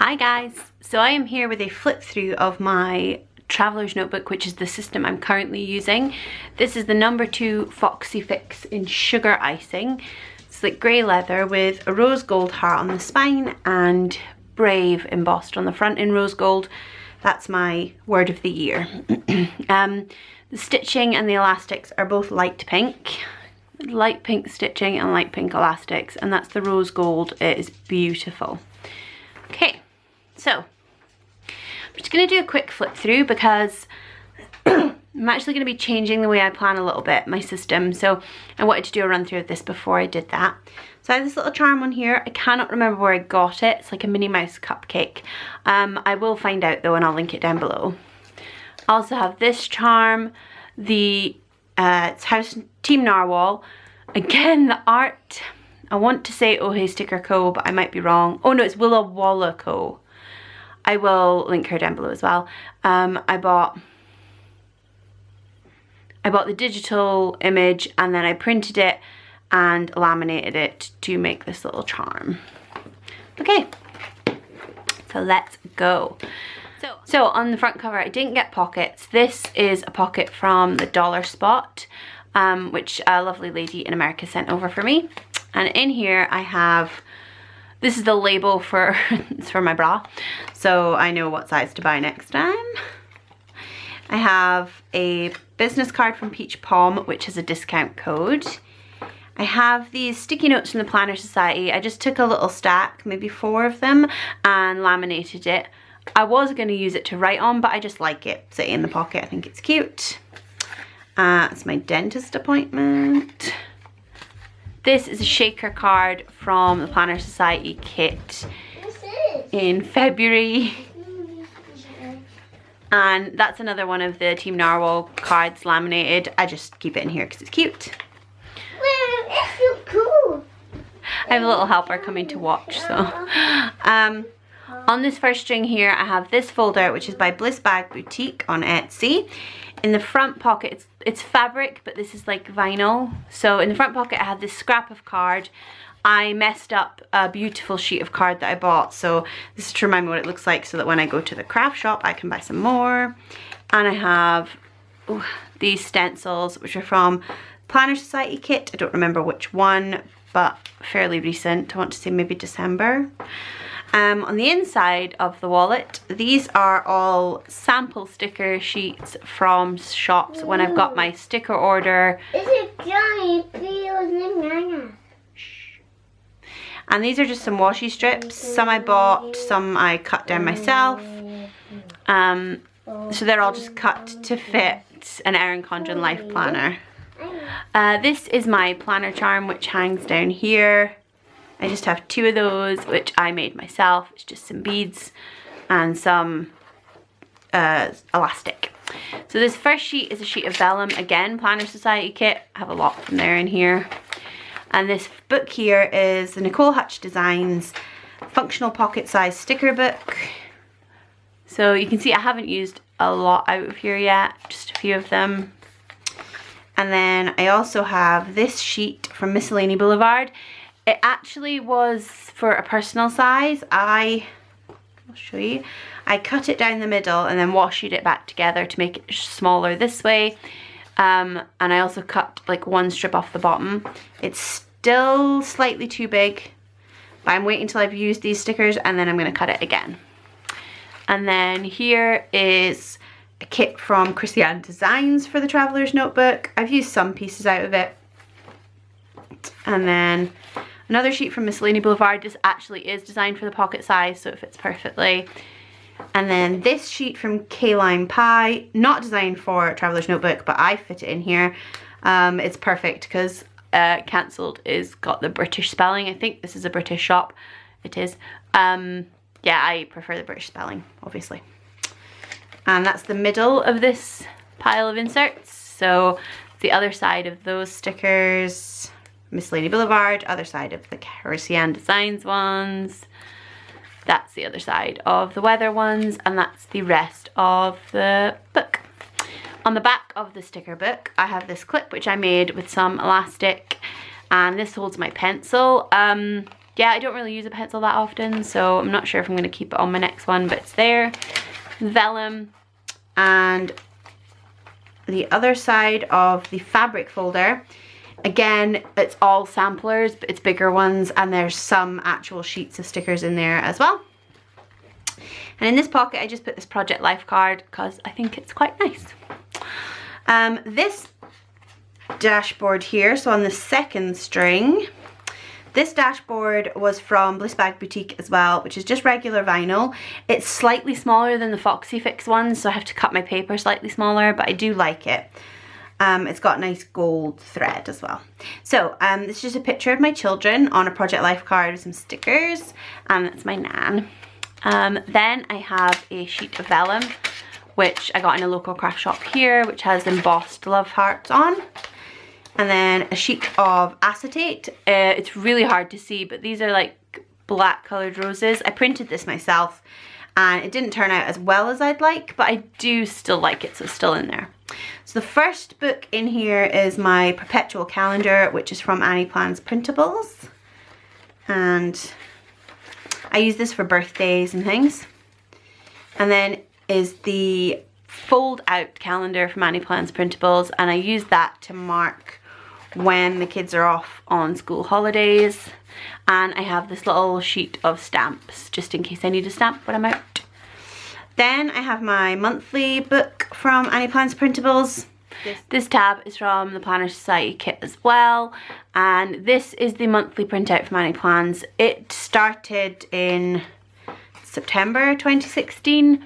Hi guys, so I am here with a flip through of my Traveler's Notebook, which is the system I'm currently using. This is the #2 Foxy Fix in Sugar Icing. It's like grey leather with a rose gold heart on the spine and Brave embossed on the front in rose gold. That's my word of the year. The stitching and the elastics are both light pink stitching and light pink elastics, and that's the rose gold. It is beautiful. Okay, so I'm just going to do a quick flip through because I'm actually going to be changing the way I plan a little bit, my system. So I wanted to do a run through of this before I did that. So I have this little charm on here. I cannot remember where I got it. It's like a Minnie Mouse cupcake. I will find out though, and I'll link it down below. I also have this charm, it's House Team Narwhal. Again, the art, I want to say Oh Hey Sticker Co, but I might be wrong. Oh no, it's Willa Walla Co. I will link her down below as well. I bought the digital image and then I printed it and laminated it to make this little charm. Okay, so let's go. So on the front cover, I didn't get pockets. This is a pocket from the Dollar Spot, which a lovely lady in America sent over for me. And in here I have, this is the label for, it's for my bra, so I know what size to buy next time. I have a business card from Peach Palm, which has a discount code. I have these sticky notes from the Planner Society. I just took a little stack, maybe 4 of them, and laminated it. I was going to use it to write on, but I just like it sitting in the pocket. I think it's cute. It's my dentist appointment. This is a shaker card from the Planner Society kit in February. And that's another one of the Team Narwhal cards laminated. I just keep it in here because it's cute. It's so cool. I have a little helper coming to watch, so. On this first string here, I have this folder, which is by Bliss Bag Boutique on Etsy. In the front pocket, it's fabric, but this is like vinyl. So in the front pocket, I have this scrap of card. I messed up a beautiful sheet of card that I bought, so this is to remind me what it looks like so that when I go to the craft shop, I can buy some more. And I have these stencils, which are from Planner Society kit. I don't remember which one, but fairly recent. I want to say maybe December. On the inside of the wallet, these are all sample sticker sheets from shops when I've got my sticker order. It's a giant banana. And these are just some washi strips. Some I bought, some I cut down myself. So they're all just cut to fit an Erin Condren Life Planner. This is my planner charm, which hangs down here. I just have 2 of those, which I made myself. It's just some beads and some elastic. So this first sheet is a sheet of vellum. Again, Planner Society kit. I have a lot from there in here. And this book here is the Nicole Hutch Designs Functional Pocket Size Sticker Book. So you can see I haven't used a lot out of here yet, just a few of them. And then I also have this sheet from Miscellany Boulevard. It actually was for a personal size. I'll show you. I cut it down the middle and then washi it back together to make it smaller this way. And I also cut like 1 strip off the bottom. It's still slightly too big, but I'm waiting until I've used these stickers and then I'm going to cut it again. And then here is a kit from Christian Designs for the Traveler's Notebook. I've used some pieces out of it. And then another sheet from Miscellany Boulevard. This actually is designed for the pocket size, so it fits perfectly. And then this sheet from K-Lime Pie, not designed for Traveler's Notebook, but I fit it in here. It's perfect because Cancelled is got the British spelling. I think this is a British shop. It is. Yeah, I prefer the British spelling, obviously. And that's the middle of this pile of inserts. So the other side of those stickers, Miscellany Boulevard, other side of the Christian Designs ones. That's the other side of the weather ones, and that's the rest of the book. On the back of the sticker book, I have this clip which I made with some elastic, and this holds my pencil. yeah, I don't really use a pencil that often, so I'm not sure if I'm going to keep it on my next one, but it's there. Vellum, and the other side of the fabric folder, again, it's all samplers, but it's bigger ones, and there's some actual sheets of stickers in there as well. And in this pocket, I just put this Project Life card because I think it's quite nice. This dashboard here, so on the second string, this dashboard was from Bliss Bag Boutique as well, which is just regular vinyl. It's slightly smaller than the Foxy Fix one, so I have to cut my paper slightly smaller, but I do like it. It's got nice gold thread as well. So it's just a picture of my children on a Project Life card with some stickers, and that's my nan. Then I have a sheet of vellum, which I got in a local craft shop here, which has embossed love hearts on. And then a sheet of acetate. It's really hard to see, but these are like black colored roses. I printed this myself and it didn't turn out as well as I'd like, but I do still like it, so it's still in there. So the first book in here is my Perpetual Calendar, which is from Annie Plans Printables. And I use this for birthdays and things. And then is the fold out calendar from Annie Plans Printables, and I use that to mark when the kids are off on school holidays. And I have this little sheet of stamps just in case I need a stamp when I'm out. Then I have my monthly book from Annie Plans Printables. This tab is from the Planner Society kit as well, and this is the monthly printout from Annie Plans. It started in September 2016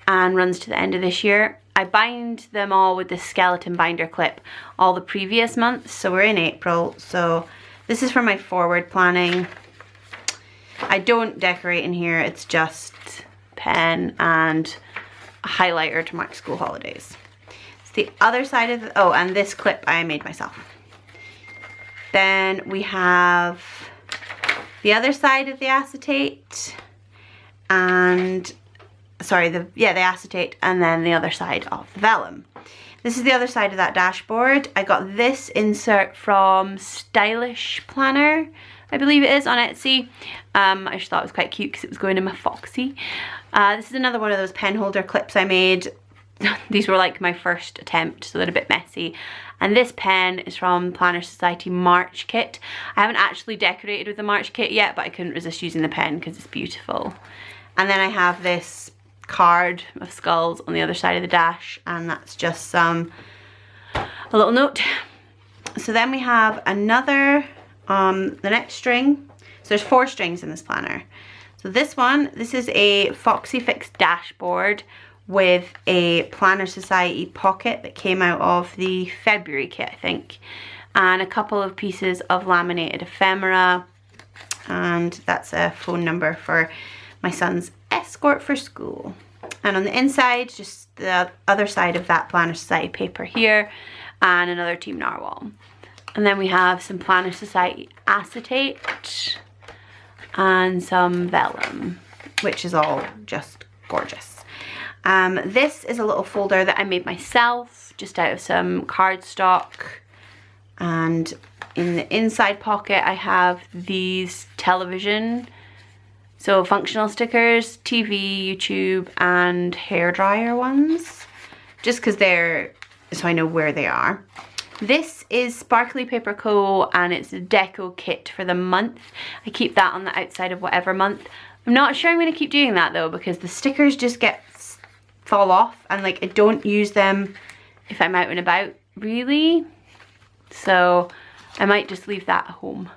and runs to the end of this year. I bind them all with this skeleton binder clip all the previous months, so we're in April. So this is for my forward planning. I don't decorate in here, it's just pen and a highlighter to mark school holidays. It's the other side of the, oh, and this clip I made myself. Then we have the other side of the acetate, and sorry, the acetate, and then the other side of the vellum. This is the other side of that dashboard. I got this insert from Stylish Planner, I believe it is, on Etsy. I just thought it was quite cute because it was going in my Foxy. This is another one of those pen holder clips I made. These were like my first attempt, so they're a bit messy. And this pen is from Planner Society March kit. I haven't actually decorated with the March kit yet, but I couldn't resist using the pen because it's beautiful. And then I have this card of skulls on the other side of the dash, and that's just a little note. So then we have another, the next string. So there's 4 strings in this planner. So this is a Foxy Fix dashboard with a Planner Society pocket that came out of the February kit, I think, and a couple of pieces of laminated ephemera, and that's a phone number for my son's escort for school. And on the inside, just the other side of that Planner Society paper here, and another Team Narwhal. And then we have some Planner Society acetate and some vellum, which is all just gorgeous. This is a little folder that I made myself just out of some cardstock, and in the inside pocket I have these television, so functional stickers, TV, YouTube, and hairdryer ones, just because they're, so I know where they are. This is Sparkly Paper Co, and it's a deco kit for the month. I keep that on the outside of whatever month. I'm not sure I'm going to keep doing that though, because the stickers just fall off, and like I don't use them if I'm out and about really, so I might just leave that at home.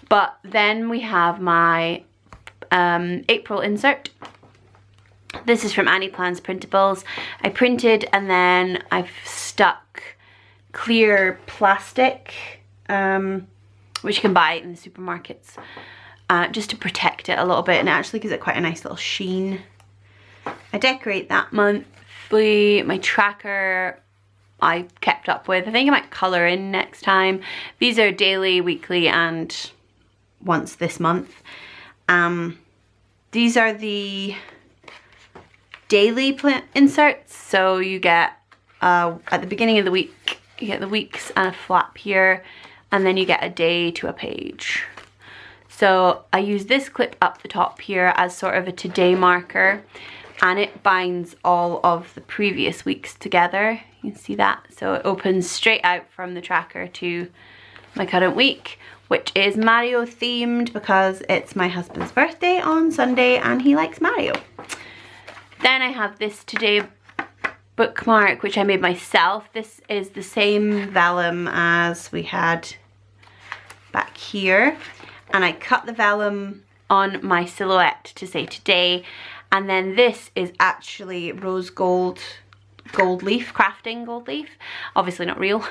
But then we have my April insert. This is from Annie Plans Printables. I printed and then I've stuck clear plastic, which you can buy in the supermarkets, just to protect it a little bit, and it actually gives it quite a nice little sheen. I decorate that monthly. My tracker I kept up with. I think I might colour in next time. These are daily, weekly, and once this month. These are the daily inserts. So you get, at the beginning of the week, you get the weeks and a flap here, and then you get a day to a page. So I use this clip up the top here as sort of a today marker, and it binds all of the previous weeks together. You can see that. So it opens straight out from the tracker to my current week, which is Mario themed because it's my husband's birthday on Sunday and he likes Mario. Then I have this today bookmark, which I made myself. This is the same vellum as we had back here, and I cut the vellum on my silhouette to say today, and then this is actually rose gold leaf, crafting gold leaf, obviously not real.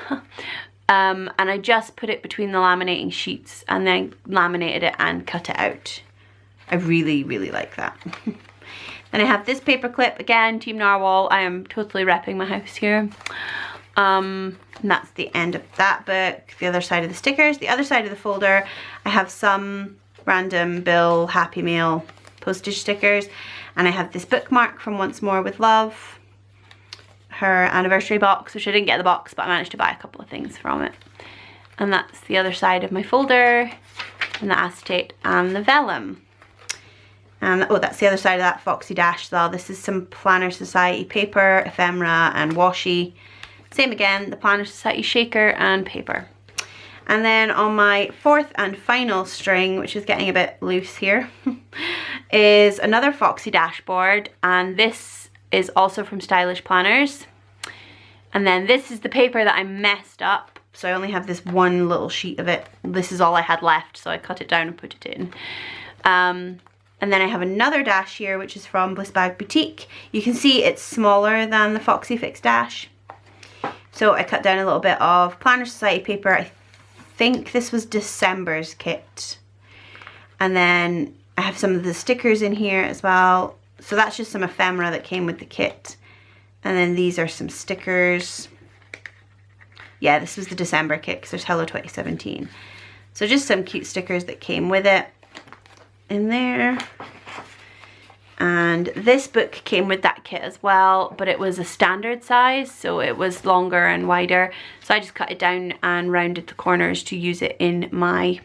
And I just put it between the laminating sheets and then laminated it and cut it out. I really like that. Then I have this paper clip, again, Team Narwhal. I am totally repping my house here. And that's the end of that book. The other side of the stickers. The other side of the folder, I have some random Bill Happy Meal postage stickers. And I have this bookmark from Once More with Love. Her anniversary box, which I didn't get the box, but I managed to buy a couple of things from it. And that's the other side of my folder. And the acetate and the vellum. And oh, that's the other side of that Foxy dash as well. This is some Planner Society paper, ephemera and washi. Same again, the Planner Society shaker and paper. And then on my fourth and final string, which is getting a bit loose here, is another Foxy dashboard. And this is also from Stylish Planners. And then this is the paper that I messed up. So I only have this one little sheet of it. This is all I had left, so I cut it down and put it in. And then I have another dash here, which is from Bliss Bag Boutique. You can see it's smaller than the Foxy Fix dash. So I cut down a little bit of Planner Society paper. I think this was December's kit. And then I have some of the stickers in here as well. So that's just some ephemera that came with the kit. And then these are some stickers. Yeah, this was the December kit because there's Hello 2017. So just some cute stickers that came with it in there. And this book came with that kit as well, but it was a standard size, so it was longer and wider. So I just cut it down and rounded the corners to use it in my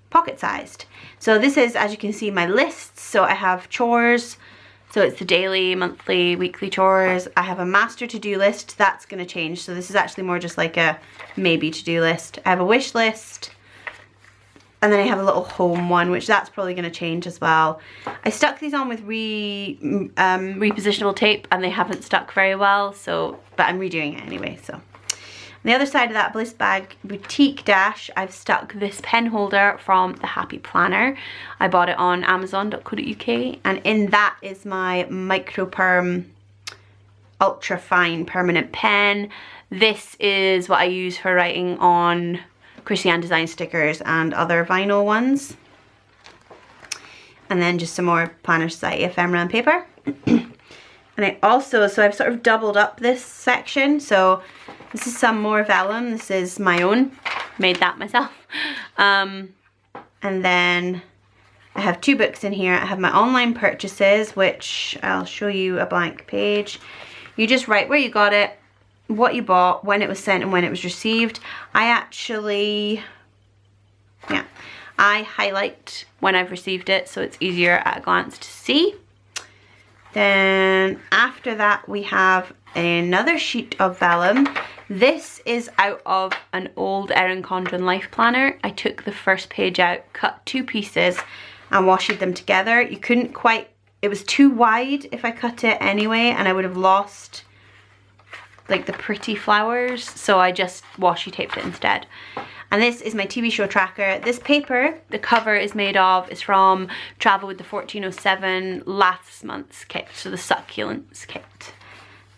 pocket sized. So this is, as you can see, my lists. So I have chores, so it's the daily, monthly, weekly chores. I have a master to-do list. That's going to change. So this is actually more just like a maybe to-do list. I have a wish list. And then I have a little home one, which that's probably going to change as well. I stuck these on with repositionable tape and they haven't stuck very well. So, but I'm redoing it anyway. So on the other side of that Bliss Bag Boutique dash, I've stuck this pen holder from the Happy Planner. I bought it on amazon.co.uk, and in that is my Micro Perm Ultra Fine Permanent Pen. This is what I use for writing on Christiane Design stickers and other vinyl ones. And then just some more Planner Society ephemera and paper. And I also, so I've sort of doubled up this section. So this is some more vellum. This is my own, made that myself. And then I have two books in here. I have my online purchases, which I'll show you a blank page. You just write where you got it, what you bought, when it was sent and when it was received. I actually, yeah, I highlight when I've received it so it's easier at a glance to see. Then after that we have another sheet of vellum. This is out of an old Erin Condren Life Planner. I took the first page out, cut two pieces and washed them together. You couldn't quite, it was too wide if I cut it anyway, and I would have lost like the pretty flowers, so I just washi taped it instead. And this is my TV show tracker. This paper, the cover is made of, is from Travel with the 1407 last month's kit, so the succulents kit.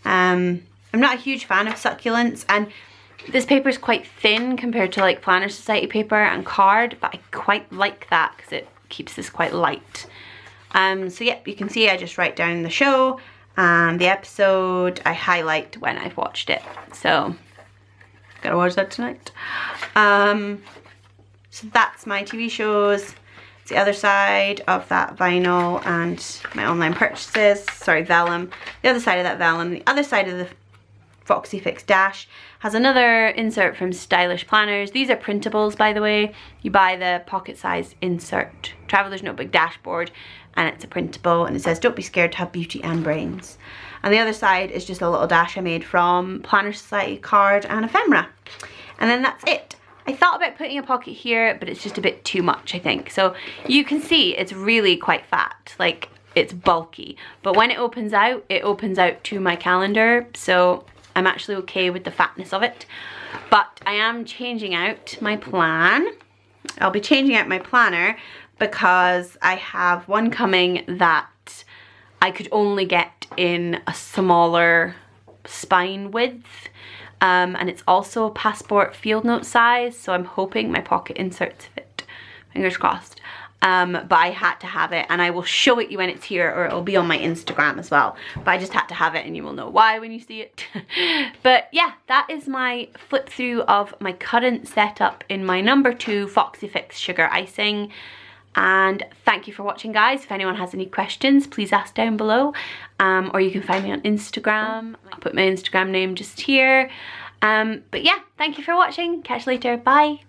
I'm not a huge fan of succulents, and this paper is quite thin compared to like Planner Society paper and card, but I quite like that because it keeps this quite light. So yeah, you can see I just write down the show and the episode. I highlight when I've watched it, so gotta watch that tonight. So that's my TV shows. It's the other side of that vinyl and my online purchases. Sorry, vellum. The other side of that vellum. The other side of the Foxy Fix Dash. Has another insert from Stylish Planners. These are printables, by the way. You buy the pocket-sized insert Traveler's Notebook dashboard, and it's a printable, and it says, "Don't be scared to have beauty and brains." And the other side is just a little dash I made from Planner Society card and ephemera. And then that's it. I thought about putting a pocket here, but it's just a bit too much, I think. So you can see it's really quite fat, like it's bulky. But when it opens out to my calendar. So I'm actually okay with the fatness of it. But I am changing out my plan. I'll be changing out my planner because I have one coming that I could only get in a smaller spine width. And it's also a passport field note size, so I'm hoping my pocket inserts fit. Fingers crossed. But I had to have it, and I will show it you when it's here, or it'll be on my Instagram as well. But I just had to have it, and you will know why when you see it. But yeah, that is my flip through of my current setup in my number 2 Foxy Fix Sugar Icing. And thank you for watching, guys. If anyone has any questions, please ask down below, or you can find me on Instagram. I'll put my Instagram name just here. But yeah, thank you for watching. Catch you later. Bye.